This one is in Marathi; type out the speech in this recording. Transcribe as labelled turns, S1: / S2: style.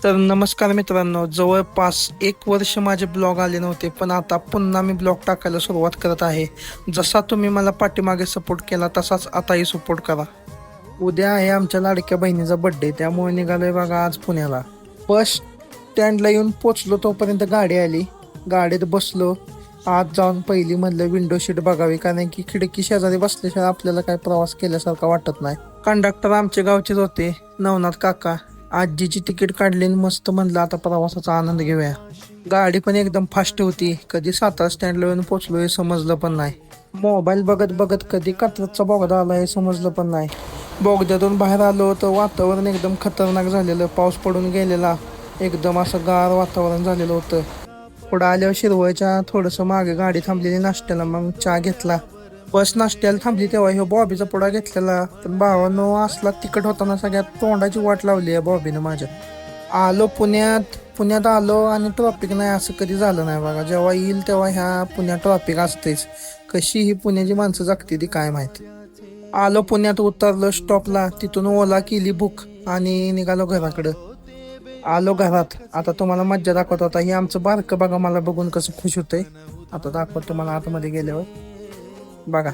S1: तर नमस्कार मित्रांनो, जवळपास 1 वर्ष माझे ब्लॉग आले नव्हते, पण आता पुन्हा मी ब्लॉग टाकायला सुरुवात करत आहे. जसा तुम्ही मला पाठीमागे सपोर्ट केला तसाच आताही सपोर्ट करा. उद्या आहे आमच्या लाडक्या बहिणीचा बर्थडे, त्यामुळे निघालोय बघा आज पुण्याला. बस स्टँडला येऊन पोचलो तोपर्यंत गाडी आली. गाडीत बसलो. आत जाऊन पहिली म्हणलं विंडो सीट बघावी, कारण की खिडकी शेजारी बसल्याशिवाय आपल्याला काय प्रवास केल्यासारखा वाटत नाही. कंडक्टर आमचे गावचेच होते, नवनाथ काका. आजीची तिकीट काढली आणि मस्त म्हणलं आता प्रवासाचा आनंद घेऊया. गाडी पण एकदम फास्ट होती. कधी सातारा स्टँडला येऊन पोचलो हे समजलं पण नाही. मोबाईल बघत बघत कधी कात्रजचा बोगदा आला हे समजलं पण नाही. बोगद्यातून बाहेर आलो तर वातावरण एकदम खतरनाक झालेलं. पाऊस पडून गेलेला. एकदम असं गार वातावरण झालेलं होतं. पुढं आल्यावर शिरवळच्या थोडंसं मागे गाडी थांबलेली नाश्त्याला, मग चहा घेतला. बस नाश्त्याला थांबली तेव्हा ह्यो बॉबीचा पुडा घेतलेला. पण भावानो असला तिखट होताना सगळ्यात तोंडाची वाट लावली आहे बॉबीनं माझ्या. आलो पुण्यात. पुण्यात आलो आणि ट्रॉफिक नाही असं कधी झालं नाही बघा. जेव्हा येईल तेव्हा ह्या पुण्यात ट्रॉफिक असतेच. कशी ही पुण्याची माणसं जगते ती काय माहिती. आलो पुण्यात, उतरलो स्टॉपला. तिथून ओला केली बुक आणि निघालो घराकडं. आलो घरात. आता तुम्हाला मज्जा दाखवत होता. हे आमचं बारकं बघा मला बघून कसं खुश होतंय. आता दाखवतो तुम्हाला आतमध्ये गेल्यावर बघा.